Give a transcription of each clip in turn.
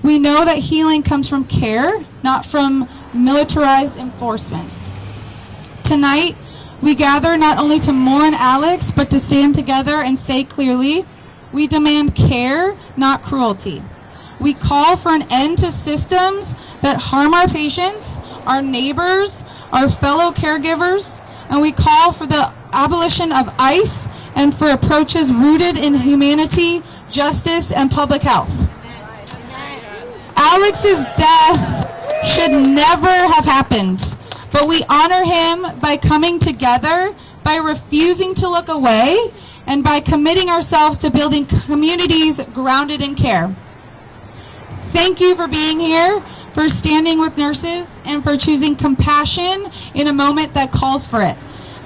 We know that healing comes from care, not from militarized enforcements. Tonight, we gather not only to mourn Alex, but to stand together and say clearly, we demand care, not cruelty. We call for an end to systems that harm our patients, our neighbors, our fellow caregivers, and we call for the abolition of ICE and for approaches rooted in humanity, justice, and public health. Alex's death should never have happened, but we honor him by coming together, by refusing to look away, and by committing ourselves to building communities grounded in care. Thank you for being here, for standing with nurses, and for choosing compassion in a moment that calls for it.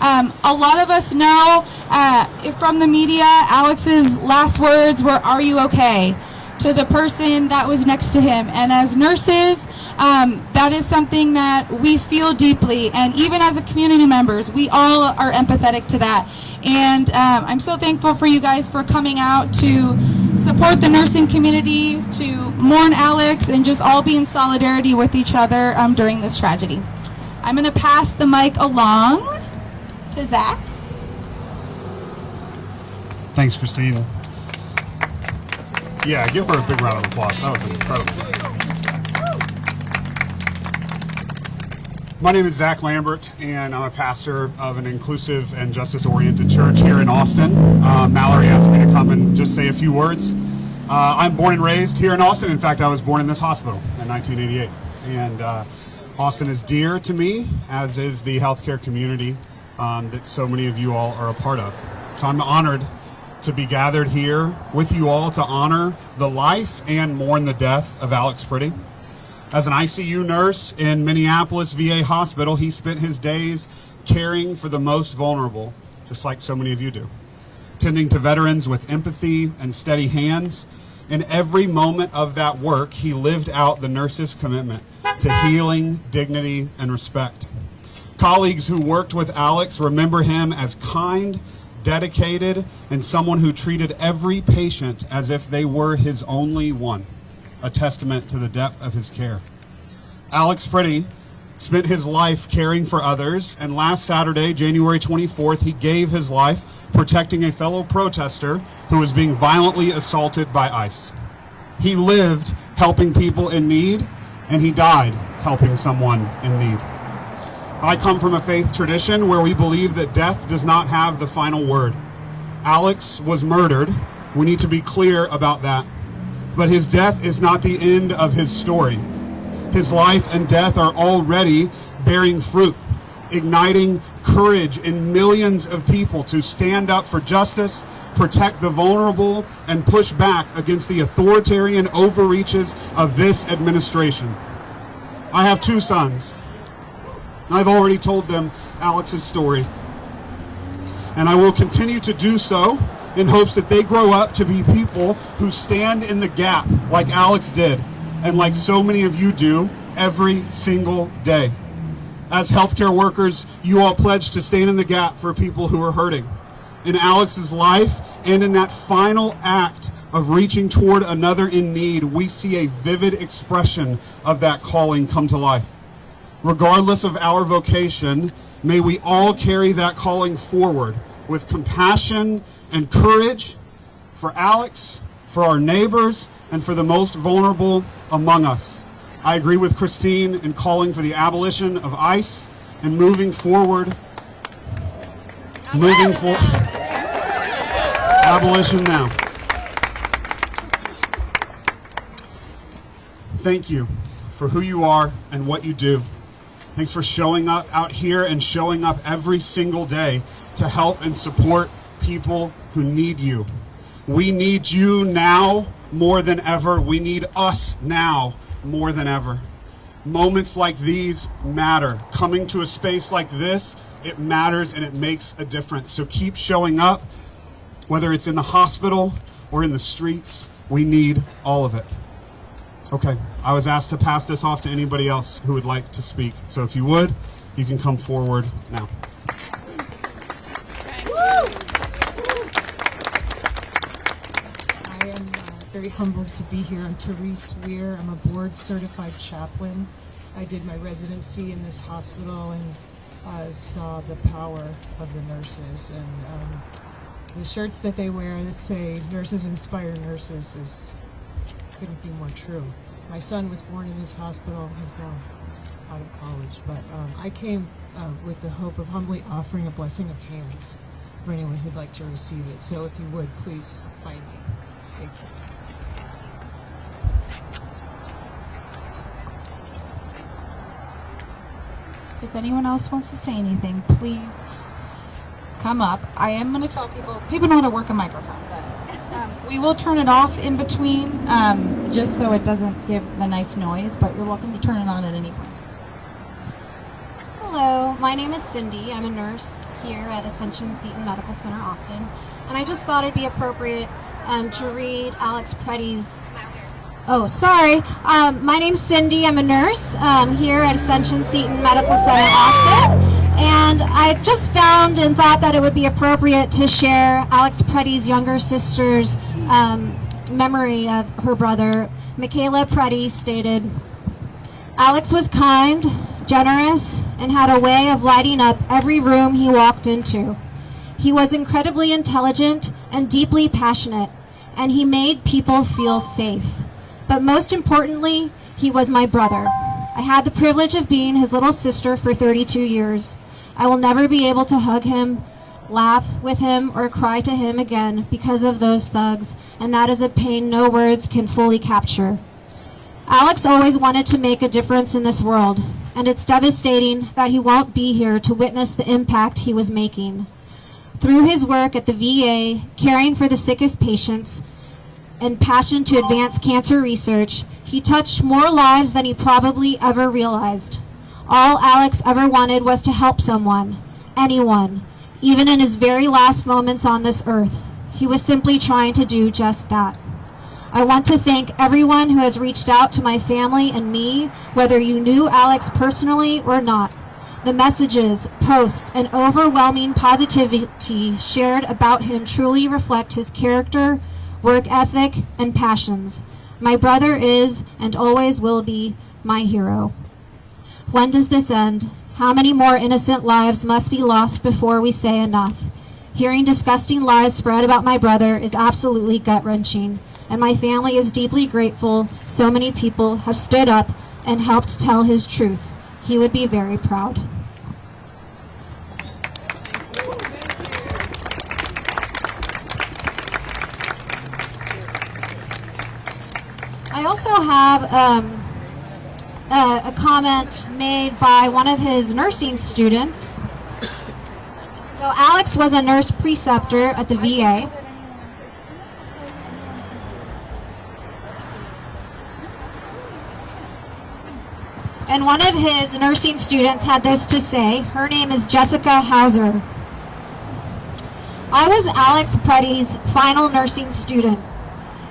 A lot of us know from the media, Alex's last words were, "Are you okay?" to the person that was next to him. And as nurses, that is something that we feel deeply. And even as a community members, we all are empathetic to that. And I'm so thankful for you guys for coming out to support the nursing community, to mourn Alex, and just all be in solidarity with each other during this tragedy. I'm going to pass the mic along to Zach. Thanks, Christine. Yeah, give her a big round of applause. That was incredible. My name is Zach Lambert, and I'm a pastor of an inclusive and justice-oriented church here in Austin. Mallory asked me to come and just say a few words. I'm born and raised here in Austin. In fact, I was born in this hospital in 1988. And Austin is dear to me, as is the healthcare community that so many of you all are a part of. So I'm honored to be gathered here with you all to honor the life and mourn the death of Alex Pretti. As an ICU nurse in Minneapolis VA hospital, he spent his days caring for the most vulnerable, just like so many of you do, tending to veterans with empathy and steady hands. In every moment of that work, he lived out the nurse's commitment to healing, dignity, and respect. Colleagues who worked with Alex remember him as kind, dedicated, and someone who treated every patient as if they were his only one, a testament to the depth of his care. Alex Pretti spent his life caring for others, and last Saturday, January 24th, he gave his life protecting a fellow protester who was being violently assaulted by ICE. He lived helping people in need, and he died helping someone in need. I come from a faith tradition where we believe that death does not have the final word. Alex was murdered. We need to be clear about that. But his death is not the end of his story. His life and death are already bearing fruit, igniting courage in millions of people to stand up for justice, protect the vulnerable, and push back against the authoritarian overreaches of this administration. I have two sons. I've already told them Alex's story, and I will continue to do so in hopes that they grow up to be people who stand in the gap like Alex did, and like so many of you do every single day. As healthcare workers, you all pledge to stand in the gap for people who are hurting. In Alex's life and in that final act of reaching toward another in need, we see a vivid expression of that calling come to life. Regardless of our vocation, may we all carry that calling forward with compassion and courage for Alex, for our neighbors, and for the most vulnerable among us. I agree with Christine in calling for the abolition of ICE and moving forward. Abolition now. Thank you for who you are and what you do. Thanks for showing up out here and showing up every single day to help and support people who need you. We need you now more than ever. We need us now more than ever. Moments like these matter. Coming to a space like this, it matters and it makes a difference. So keep showing up, whether it's in the hospital or in the streets. We need all of it. Okay, I was asked to pass this off to anybody else who would like to speak. So if you would, you can come forward now. I am very humbled to be here. I'm Therese Weir. I'm a board-certified chaplain. I did my residency in this hospital and saw the power of the nurses. And the shirts that they wear that say "Nurses Inspire Nurses" couldn't be more true. My son was born in this hospital. He's now out of college. But I came with the hope of humbly offering a blessing of hands for anyone who'd like to receive it. So if you would, please find me. Thank you. If anyone else wants to say anything, please come up. I am going to tell people know how to work a microphone, but we will turn it off in between just so it doesn't give the nice noise, but you're welcome to turn it on at any point. Hello, my name is Cindy. I'm a nurse here at Ascension Seton Medical Center, Austin. And I just thought it'd be appropriate to read Alex Pretti's... Oh, sorry. My name's Cindy. I'm a nurse here at Ascension Seton Medical Center, Austin. And I just found and thought that it would be appropriate to share Alex Pretti's younger sister's memory of her brother. Michaela Pretti stated, "Alex was kind, generous, and had a way of lighting up every room he walked into. He was incredibly intelligent and deeply passionate, and he made people feel safe. But most importantly, he was my brother. I had the privilege of being his little sister for 32 years. I will never be able to hug him, laugh with him, or cry to him again because of those thugs, and that is a pain no words can fully capture. Alex always wanted to make a difference in this world, and it's devastating that he won't be here to witness the impact he was making. Through his work at the VA, caring for the sickest patients, and passion to advance cancer research, he touched more lives than he probably ever realized. All Alex ever wanted was to help someone, anyone, even in his very last moments on this earth. He was simply trying to do just that. I want to thank everyone who has reached out to my family and me, whether you knew Alex personally or not. The messages, posts, and overwhelming positivity shared about him truly reflect his character, work ethic, and passions. My brother is, and always will be, my hero. When does this end? How many more innocent lives must be lost before we say enough? Hearing disgusting lies spread about my brother is absolutely gut-wrenching, and my family is deeply grateful so many people have stood up and helped tell his truth. He would be very proud. I also have a comment made by one of his nursing students. So Alex was a nurse preceptor at the VA. And one of his nursing students had this to say. Her name is Jessica Hauser. "I was Alex Pretti's final nursing student.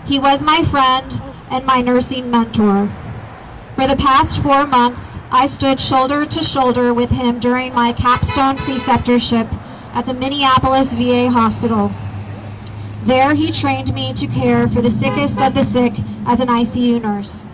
He was my friend and my nursing mentor. For the past 4 months, I stood shoulder to shoulder with him during my capstone preceptorship at the Minneapolis VA hospital. There he trained me to care for the sickest of the sick as an ICU nurse.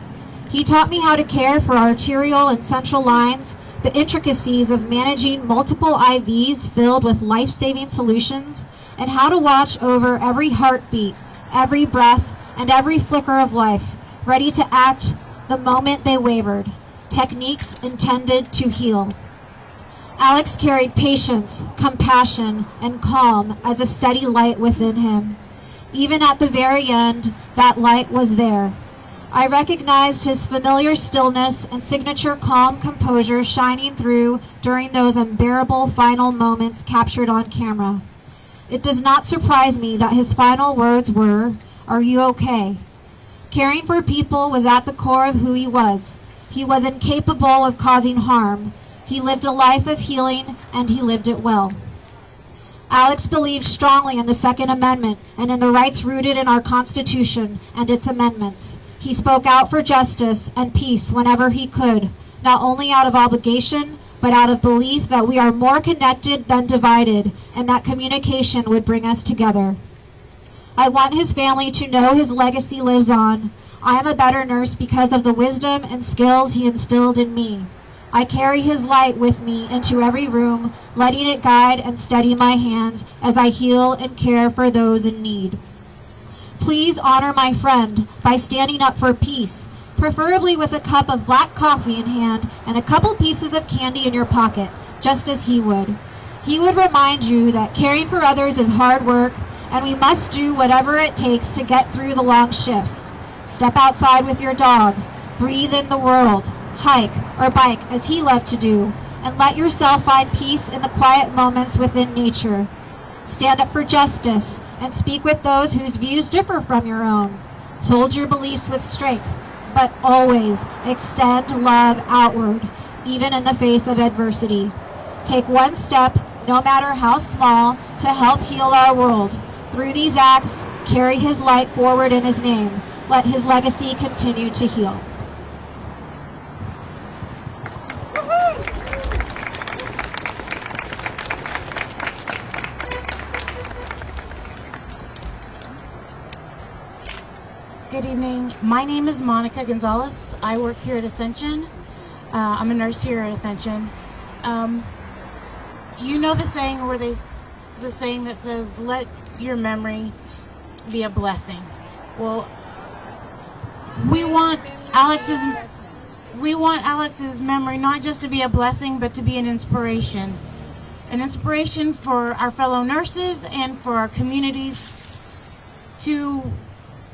He taught me how to care for arterial and central lines, the intricacies of managing multiple IVs filled with life-saving solutions, and how to watch over every heartbeat, every breath, and every flicker of life, ready to act the moment they wavered, techniques intended to heal. Alex carried patience, compassion, and calm as a steady light within him. Even at the very end, that light was there. I recognized his familiar stillness and signature calm composure shining through during those unbearable final moments captured on camera. It does not surprise me that his final words were, 'Are you okay?' Caring for people was at the core of who he was. He was incapable of causing harm. He lived a life of healing, and he lived it well. Alex believed strongly in the Second Amendment and in the rights rooted in our Constitution and its amendments. He spoke out for justice and peace whenever he could, not only out of obligation, but out of belief that we are more connected than divided, and that communication would bring us together. I want his family to know his legacy lives on. I am a better nurse because of the wisdom and skills he instilled in me. I carry his light with me into every room, letting it guide and steady my hands as I heal and care for those in need. Please honor my friend by standing up for peace, preferably with a cup of black coffee in hand and a couple pieces of candy in your pocket, just as he would. He would remind you that caring for others is hard work, and we must do whatever it takes to get through the long shifts. Step outside with your dog, breathe in the world, hike or bike as he loved to do, and let yourself find peace in the quiet moments within nature. Stand up for justice and speak with those whose views differ from your own. Hold your beliefs with strength, but always extend love outward, even in the face of adversity. Take one step, no matter how small, to help heal our world. Through these acts, carry his light forward in his name. Let his legacy continue to heal. Good evening. My name is Monica Gonzalez. I work here at Ascension. I'm a nurse here at Ascension. You know the saying the saying that says, "Let your memory be a blessing." Well, we want Alex's memory not just to be a blessing, but to be an inspiration for our fellow nurses and for our communities to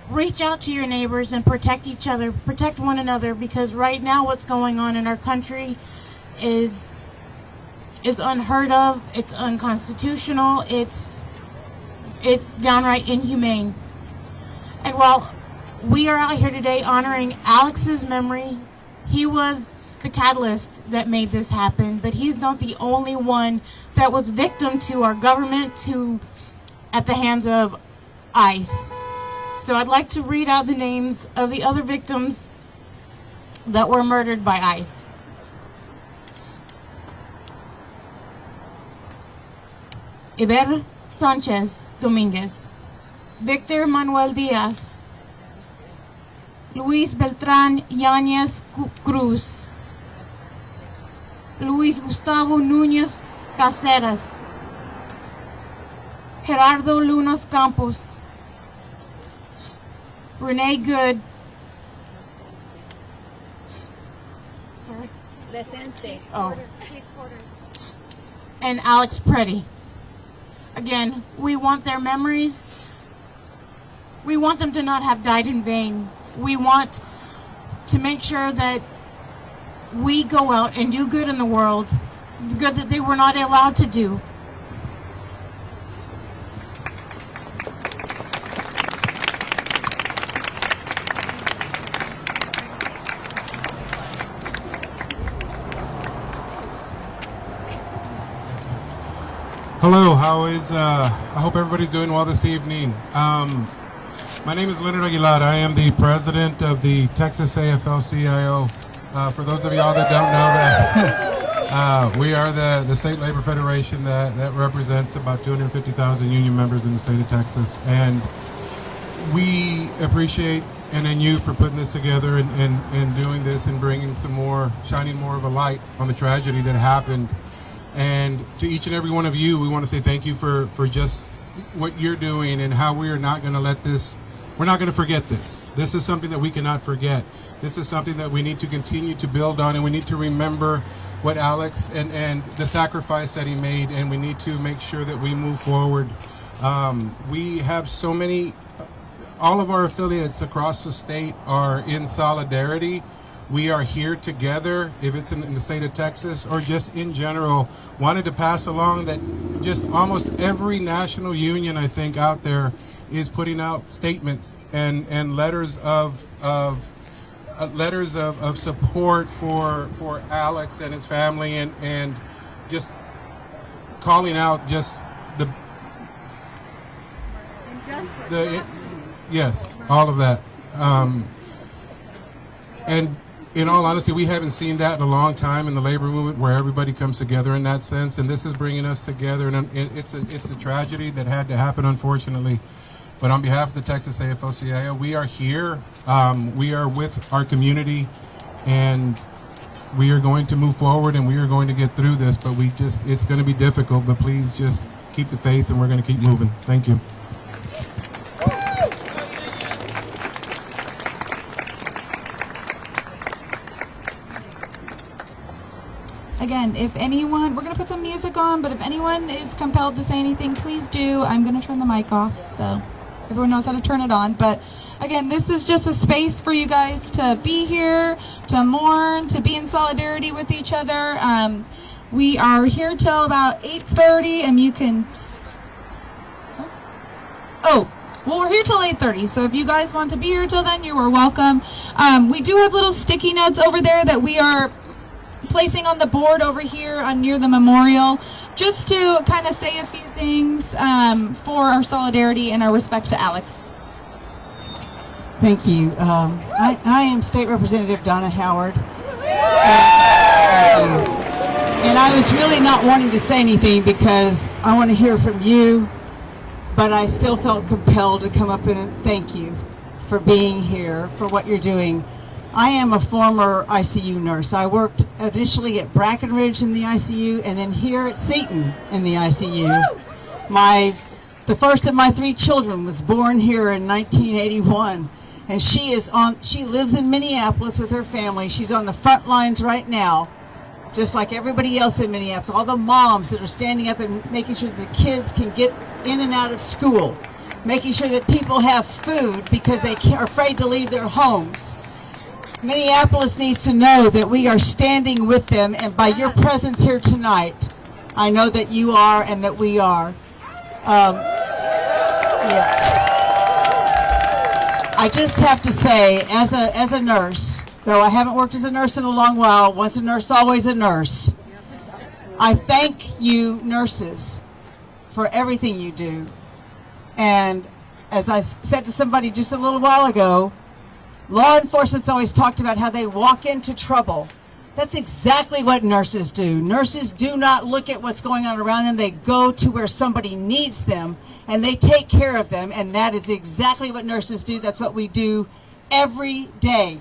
reach out to your neighbors and protect each other, protect one another, because right now what's going on in our country is unheard of, it's unconstitutional, it's downright inhumane. And while we are out here today honoring Alex's memory, he was the catalyst that made this happen, but he's not the only one that was victim to our government at the hands of ICE. So I'd like to read out the names of the other victims that were murdered by ICE. Iber Sanchez Dominguez, Victor Manuel Diaz, Luis Beltran Yanez Cruz, Luis Gustavo Núñez Caceres, Gerardo Lunas Campos, Renee Good, and Alex Pretti. Again, we want their memories. We want them to not have died in vain. We want to make sure that we go out and do good in the world, the good that they were not allowed to do. Hello, I hope everybody's doing well this evening. My name is Leonard Aguilar. I am the president of the Texas AFL-CIO. For those of y'all that don't know that, we are the state labor federation that represents about 250,000 union members in the state of Texas. And we appreciate NNU for putting this together and doing this and bringing shining more of a light on the tragedy that happened. And to each and every one of you, we want to say thank you for just what you're doing and how we are not going to we're not going to forget this. This is something that we cannot forget. This is something that we need to continue to build on, and we need to remember what Alex and the sacrifice that he made, and we need to make sure that we move forward. We have so many, all of our affiliates across the state are in solidarity. We are here together, if it's in the state of Texas or just in general. Wanted to pass along that just almost every national union, I think, out there is putting out statements and letters of support for Alex and his family, and just calling out just yes, all of that. And in all honesty, we haven't seen that in a long time in the labor movement, where everybody comes together in that sense, and this is bringing us together. And it's a tragedy that had to happen, unfortunately. But on behalf of the Texas AFL-CIO, we are here. We are with our community, and we are going to move forward, and we are going to get through this. But it's going to be difficult, but please just keep the faith, and we're going to keep moving. Thank you. Again, if anyone, we're going to put some music on, but if anyone is compelled to say anything, please do. I'm going to turn the mic off, so everyone knows how to turn it on. But again, this is just a space for you guys to be here, to mourn, to be in solidarity with each other. We are here till about 8:30, and you can... Oh, well, we're here till 8:30, so if you guys want to be here till then, you are welcome. We do have little sticky notes over there that we are placing on the board over here near the memorial, just to kind of say a few things for our solidarity and our respect to Alex. Thank you. I am State Representative Donna Howard. And I was really not wanting to say anything because I want to hear from you, but I still felt compelled to come up and thank you for being here, for what you're doing. I am a former ICU nurse. I worked initially at Brackenridge in the ICU and then here at Seton in the ICU. The first of my 3 children was born here in 1981, and she lives in Minneapolis with her family. She's on the front lines right now, just like everybody else in Minneapolis. All the moms that are standing up and making sure that the kids can get in and out of school, making sure that people have food because they are afraid to leave their homes. Minneapolis needs to know that we are standing with them, and by your presence here tonight, I know that you are and that we are. Yes. I just have to say, as a nurse, though I haven't worked as a nurse in a long while, once a nurse, always a nurse, I thank you, nurses, for everything you do. And as I said to somebody just a little while ago, law enforcement's always talked about how they walk into trouble. That's exactly what nurses do. Nurses do not look at what's going on around them. They go to where somebody needs them, and they take care of them, and that is exactly what nurses do. That's what we do every day.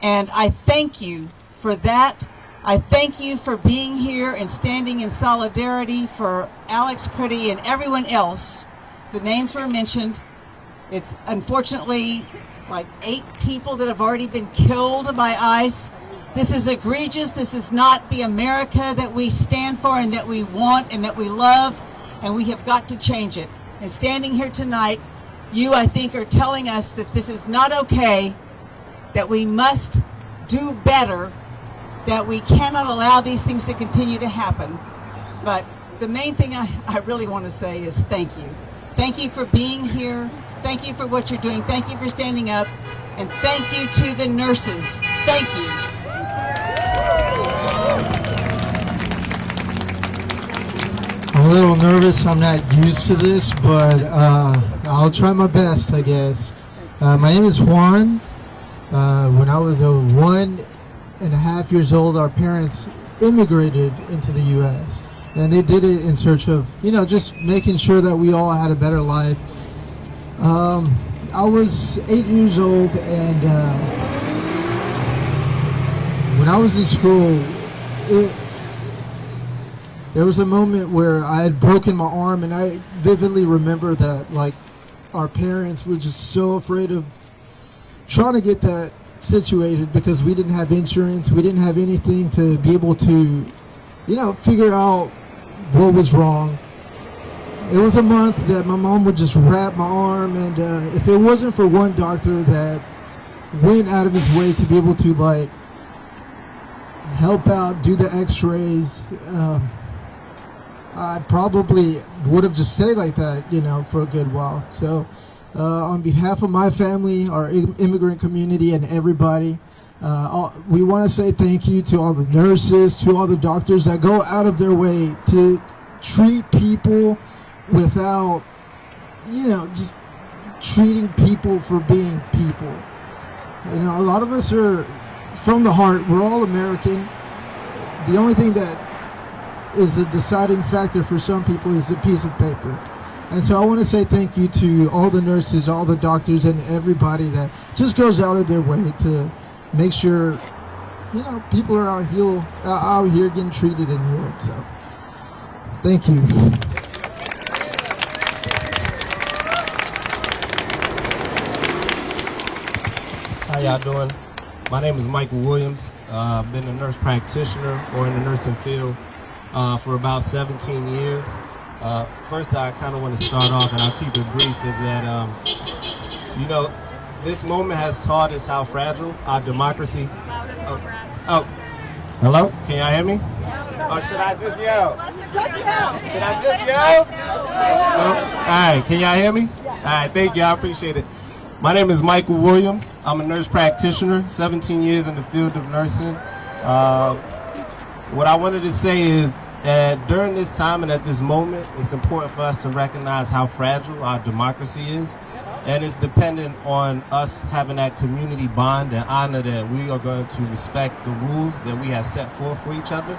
And I thank you for that. I thank you for being here and standing in solidarity for Alex Pretti and everyone else. The names were mentioned. It's unfortunately like 8 people that have already been killed by ICE. This is egregious. This is not the America that we stand for and that we want and that we love, and we have got to change it. And standing here tonight, you, I think, are telling us that this is not okay, that we must do better, that we cannot allow these things to continue to happen. But the main thing I really want to say is thank you. Thank you for being here. Thank you for what you're doing. Thank you for standing up. And thank you to the nurses. Thank you. I'm a little nervous. I'm not used to this, but I'll try my best, I guess. My name is Juan. When I was 1.5 years old, our parents immigrated into the U.S. And they did it in search of, just making sure that we all had a better life. I was 8 years old, and when I was in school, there was a moment where I had broken my arm, and I vividly remember that, our parents were just so afraid of trying to get that situated because we didn't have insurance, we didn't have anything to be able to, figure out what was wrong. It was a month that my mom would just wrap my arm, and if it wasn't for one doctor that went out of his way to be able to help out, do the x-rays, I probably would have just stayed like that, for a good while. So on behalf of my family, our immigrant community, and everybody, we want to say thank you to all the nurses, to all the doctors that go out of their way to treat people without, just treating people for being people. A lot of us are from the heart. We're all American. The only thing that is a deciding factor for some people is a piece of paper. And so I want to say thank you to all the nurses, all the doctors, and everybody that just goes out of their way to make sure, people are out here getting treated and healed. So, thank you. How y'all doing? My name is Michael Williams. I've been a nurse practitioner or in the nursing field for about 17 years. First, I kind of want to start off, and I'll keep it brief, is that, this moment has taught us how fragile our democracy. Hello? Can y'all hear me? Or should I just yell? Should I just yell? No? All right, can y'all hear me? All right, thank you. I appreciate it. My name is Michael Williams. I'm a nurse practitioner, 17 years in the field of nursing. What I wanted to say is that during this time and at this moment, it's important for us to recognize how fragile our democracy is. And it's dependent on us having that community bond and honor that we are going to respect the rules that we have set forth for each other.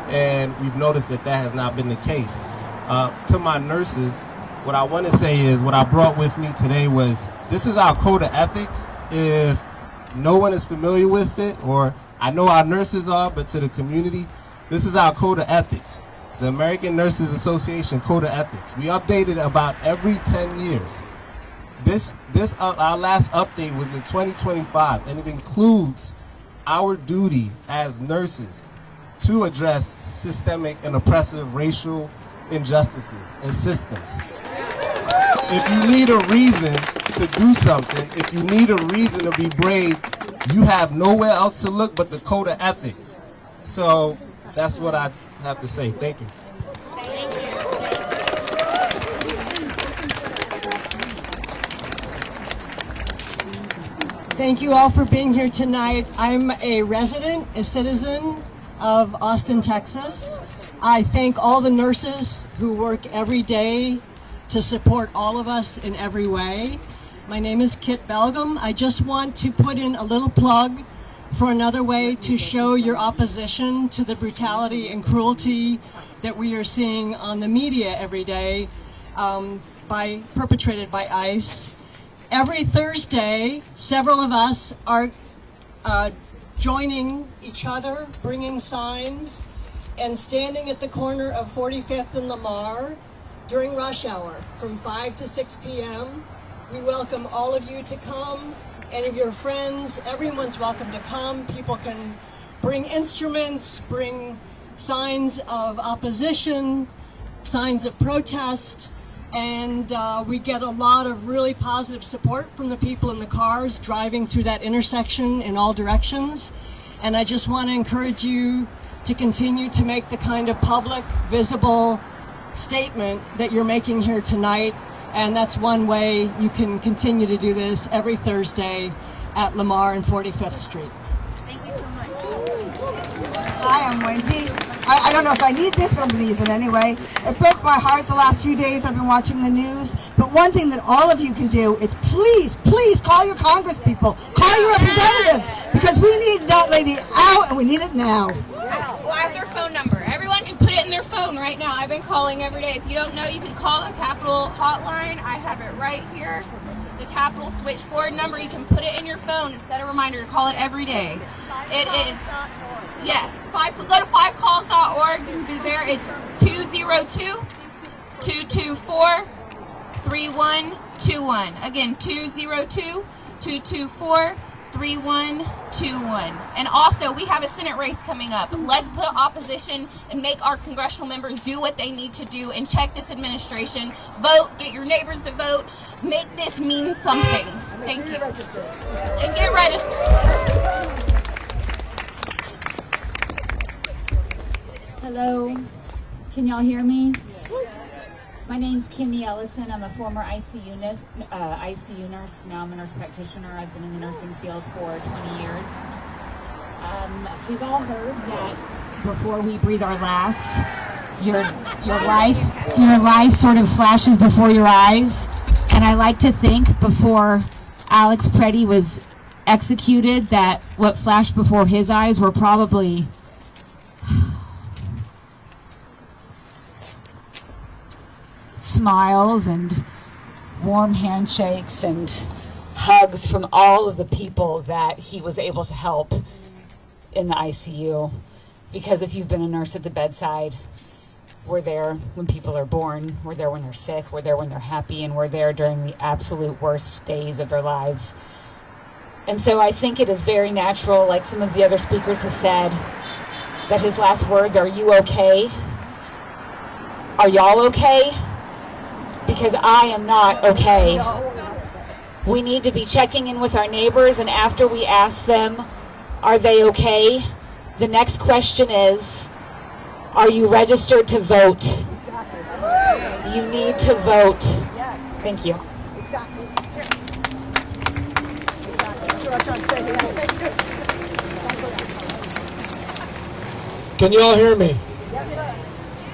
And we've noticed that that has not been the case. To my nurses, what I want to say is what I brought with me today was, this is our code of ethics. If no one is familiar with it, or I know our nurses are, but to the community, this is our code of ethics. The American Nurses Association Code of Ethics. We update it about every 10 years. Our last update was in 2025, and it includes our duty as nurses to address systemic and oppressive racial injustices and systems. If you need a reason to do something, if you need a reason to be brave, you have nowhere else to look but the code of ethics. So that's what I have to say. Thank you. Thank you all for being here tonight. I'm a resident, a citizen of Austin, Texas. I thank all the nurses who work every day to support all of us in every way. My name is Kit Belgum. I just want to put in a little plug for another way to show your opposition to the brutality and cruelty that we are seeing on the media every day, perpetrated by ICE. Every Thursday, several of us are joining each other, bringing signs, and standing at the corner of 45th and Lamar during rush hour from 5 to 6 p.m. We welcome all of you to come. Any of your friends, everyone's welcome to come. People can bring instruments, bring signs of opposition, signs of protest, and we get a lot of really positive support from the people in the cars driving through that intersection in all directions. And I just want to encourage you to continue to make the kind of public, visible statement that you're making here tonight. And that's one way you can continue to do this every Thursday at Lamar and 45th Street. Thank you so much. Hi, I'm Wendy. I don't know if I need this, but I'm going to use it anyway. It broke my heart the last few days. I've been watching the news. But one thing that all of you can do is please call your Congress people. Call your representatives. Because we need that lady out, and we need it now. Well, I have their phone number. Everyone can put it in their phone right now. I've been calling every day. If you don't know, you can call the Capitol hotline. I have it right here. It's the Capitol switchboard number. You can put it in your phone and set a reminder to call it every day. It is, yes, go to 5calls.org. You can do there. It's 202-224-3121. Again, 202-224-3121. And also, we have a Senate race coming up. Let's put opposition and make our congressional members do what they need to do and check this administration. Vote, get your neighbors to vote, make this mean something. Thank you. And get registered. Hello, can y'all hear me? My name's Kimmy Ellison. I'm a former ICU nurse. Now I'm a nurse practitioner. I've been in the nursing field for 20 years. We've all heard that before we breathe our last, your life sort of flashes before your eyes. And I like to think before Alex Pretti was executed that what flashed before his eyes were probably smiles and warm handshakes and hugs from all of the people that he was able to help in the ICU. Because if you've been a nurse at the bedside, we're there when people are born, we're there when they're sick, we're there when they're happy, and we're there during the absolute worst days of their lives. And so I think it is very natural, like some of the other speakers have said, that his last words are, "You okay? Are y'all okay? Because I am not okay." We need to be checking in with our neighbors, and after we ask them, are they okay? The next question is, are you registered to vote? You need to vote. Thank you. Can you all hear me?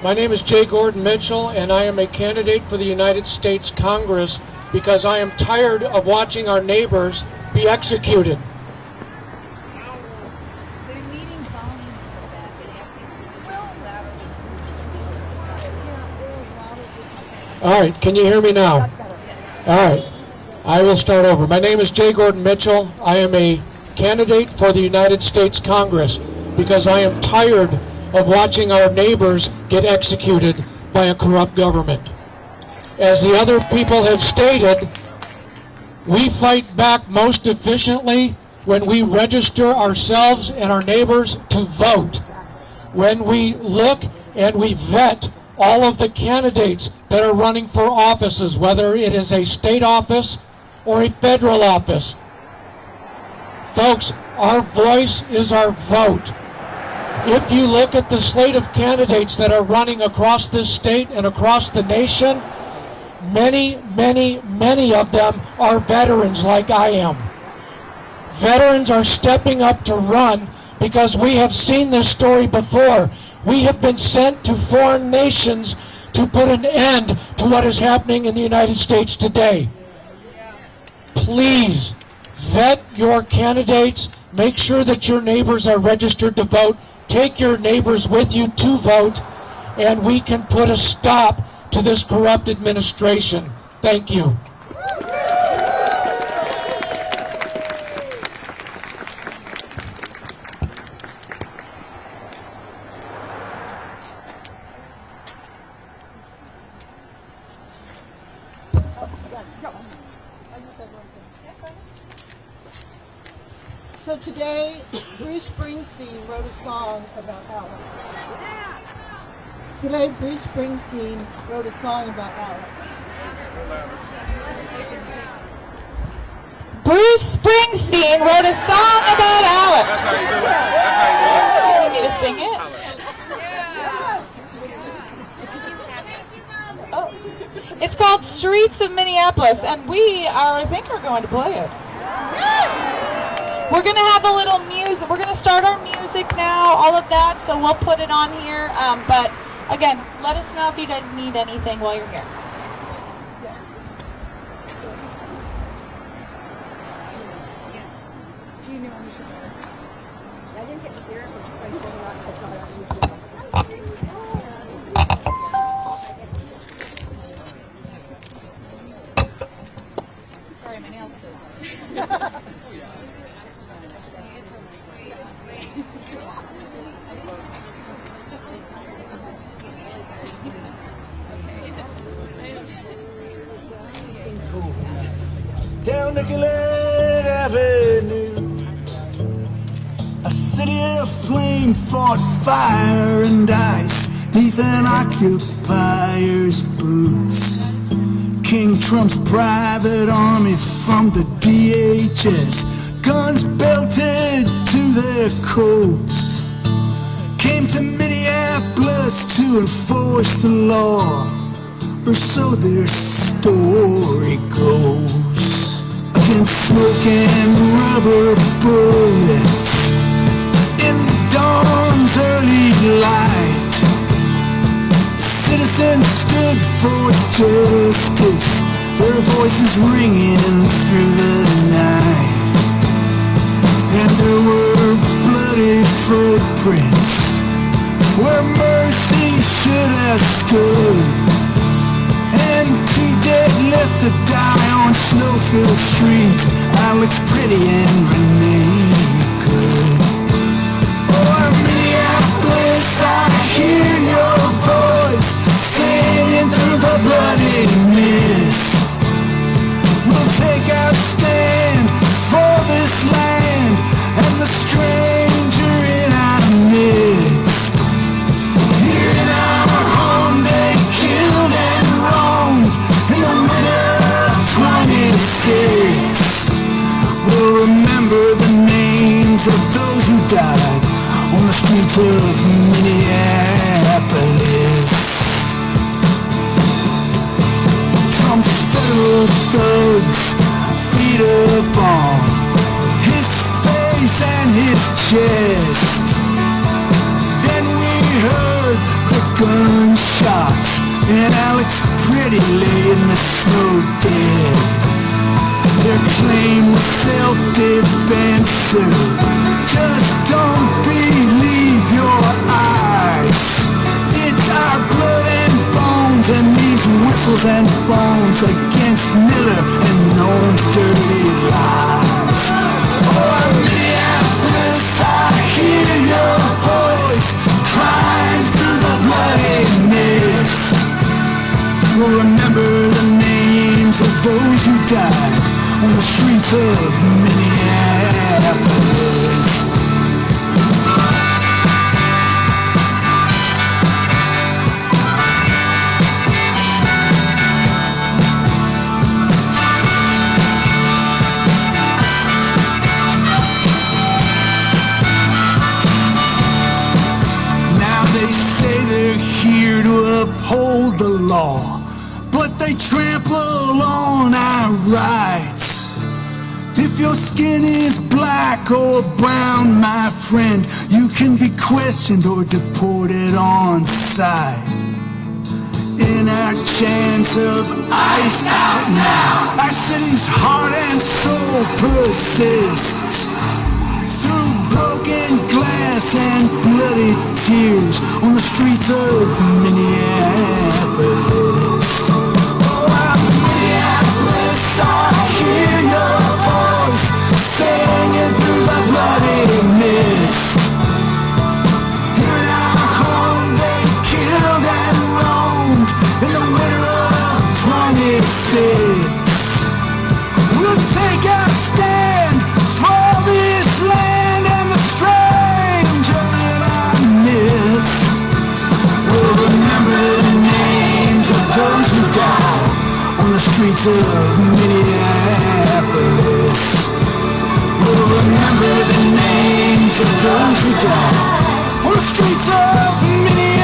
My name is Jay Gordon Mitchell, and I am a candidate for the United States Congress because I am tired of watching our neighbors be executed. All right, can you hear me now? All right, I will start over. My name is Jay Gordon Mitchell. I am a candidate for the United States Congress because I am tired of watching our neighbors get executed by a corrupt government. As the other people have stated, we fight back most efficiently when we register ourselves and our neighbors to vote. When we look and we vet all of the candidates that are running for offices, whether it is a state office or a federal office. Folks, our voice is our vote. If you look at the slate of candidates that are running across this state and across the nation, many of them are veterans like I am. Veterans are stepping up to run because we have seen this story before. We have been sent to foreign nations to put an end to what is happening in the United States today. Please vet your candidates. Make sure that your neighbors are registered to vote. Take your neighbors with you to vote, and we can put a stop to this corrupt administration. Thank you. So today, Bruce Springsteen wrote a song about Alex. Today, Bruce Springsteen wrote a song about Alex. Bruce Springsteen wrote a song about Alex. You need me to sing it? Oh. It's called Streets of Minneapolis, and I think we're going to play it. We're going to have a little music. We're going to start our music now, all of that, so we'll put it on here. But again, let us know if you guys need anything while you're here. Sorry, my nails hurt. Down Nicollet Avenue, a city aflame fought fire and ice neath an occupier's boots. King Trump's private army from the DHS, guns belted to their coats, came to Minneapolis to enforce the law, or so their story goes. Against smoke and rubber bullets in the dawn's early light, citizens stood for justice, their voices ringing through the night. And there were bloody footprints where mercy should have stood, and snow-filled streets, Alex Pretti and Renee Good. Oh, Minneapolis, I hear your voice singing through the bloody mist. We'll take our stand for this land and the stranger in our midst. Here in our home they killed and wronged in the winter of 26. We'll remember the names of those who died on the streets of Minneapolis. Trump's federal thugs beat upon his face and his chest. Then we heard the gunshots and Alex Pretti lay in the snow dead. Their claim was self-defense, sir. Just don't believe your eyes. It's our blood and bones and these whistles and phones against Miller and Noam's dirty lies. Oh, Minneapolis, I hear your voice crying through the bloody mist. We'll remember the names of those who died on the streets of Minneapolis. Now they say they're here to uphold the law, but they trample on our rights. If your skin is black or brown, my friend, you can be questioned or deported on sight. In our chance of ice out now, our city's heart and soul persists. Through broken glass and bloody tears on the streets of Minneapolis. Minneapolis, I hear your voice singing through the bloody mist. Here in our home they killed and wronged in the winter of 26. We'll take our stand for this land and the stranger in our midst. We'll remember the names of those who died on the streets of Minneapolis. We'll remember the names of those who died on the streets of Minneapolis.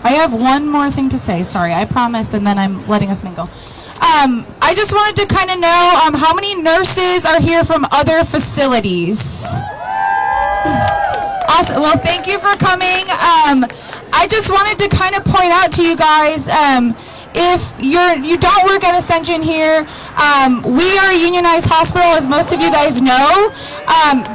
I have one more thing to say. Sorry, I promise, and then I'm letting us mingle. I just wanted to kind of know how many nurses are here from other facilities. Awesome. Well, thank you for coming. I just wanted to kind of point out to you guys, if you don't work at Ascension here, we are a unionized hospital, as most of you guys know.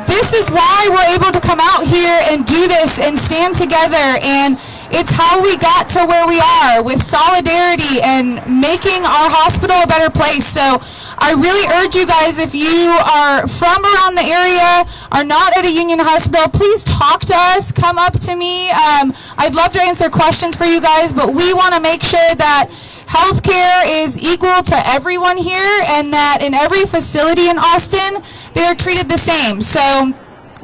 This is why we're able to come out here and do this and stand together, and it's how we got to where we are, with solidarity and making our hospital a better place. So I really urge you guys, if you are from around the area, are not at a union hospital, please talk to us, come up to me. I'd love to answer questions for you guys, but we want to make sure that healthcare is equal to everyone here, and that in every facility in Austin, they are treated the same. So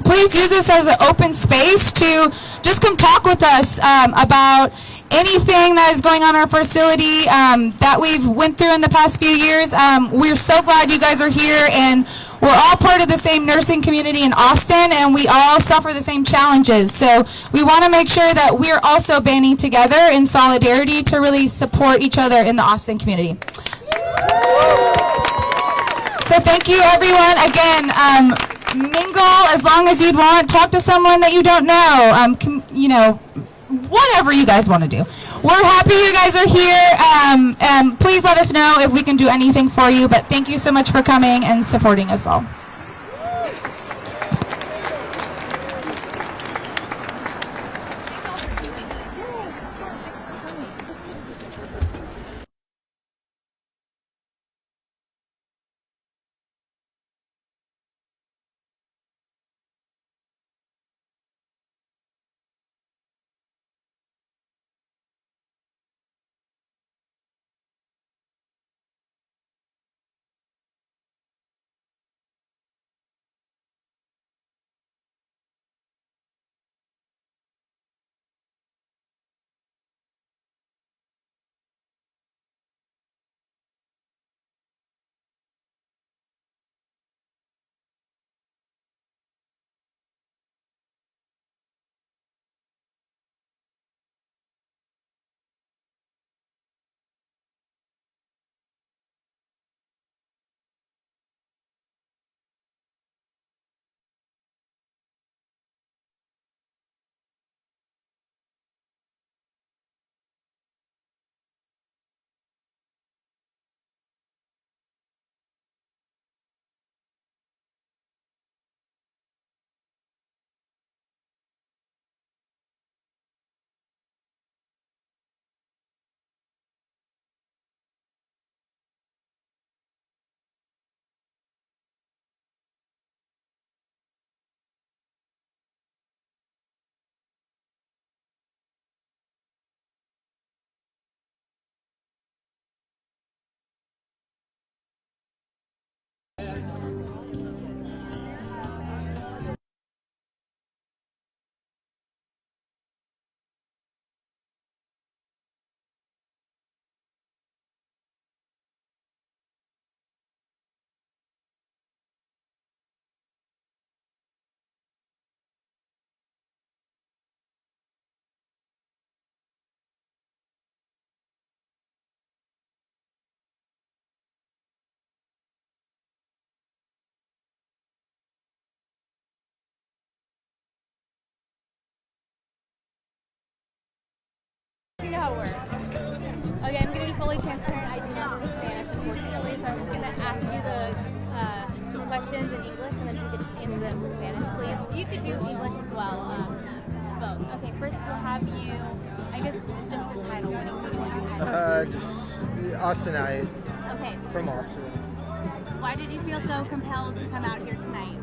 please use this as an open space to just come talk with us about anything that is going on in our facility that we've went through in the past few years. We're so glad you guys are here, and we're all part of the same nursing community in Austin, and we all suffer the same challenges. So we want to make sure that we're also banding together in solidarity to really support each other in the Austin community. So thank you, everyone. Again, mingle as long as you'd want. Talk to someone that you don't know. Whatever you guys want to do. We're happy you guys are here. Please let us know if we can do anything for you. But thank you so much for coming and supporting us all. You know how it works. Okay, I'm going to be fully transparent. I do not speak Spanish, unfortunately, so I'm just going to ask you the questions in English, and then you could answer them in Spanish, please. You could do English as well, both. Okay, first we'll have you, I guess, just the title. What do you want your title? Just Austinite. Okay. From Austin. Why did you feel so compelled to come out here tonight?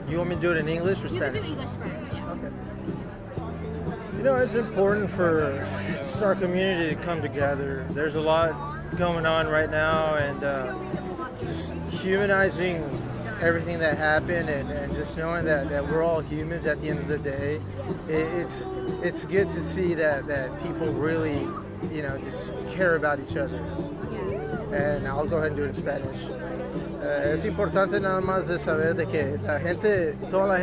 You want me to do it in English or You Spanish? can do English first, yeah. Okay. You know, it's important for just our community to come together. There's a lot going on right now, and just humanizing everything that happened, and just knowing that we're all humans at the end of the day. It's good to see that people really, just care about each other. And I'll go ahead and do it in Spanish. Es importante nada más de saber de que la gente, toda la gente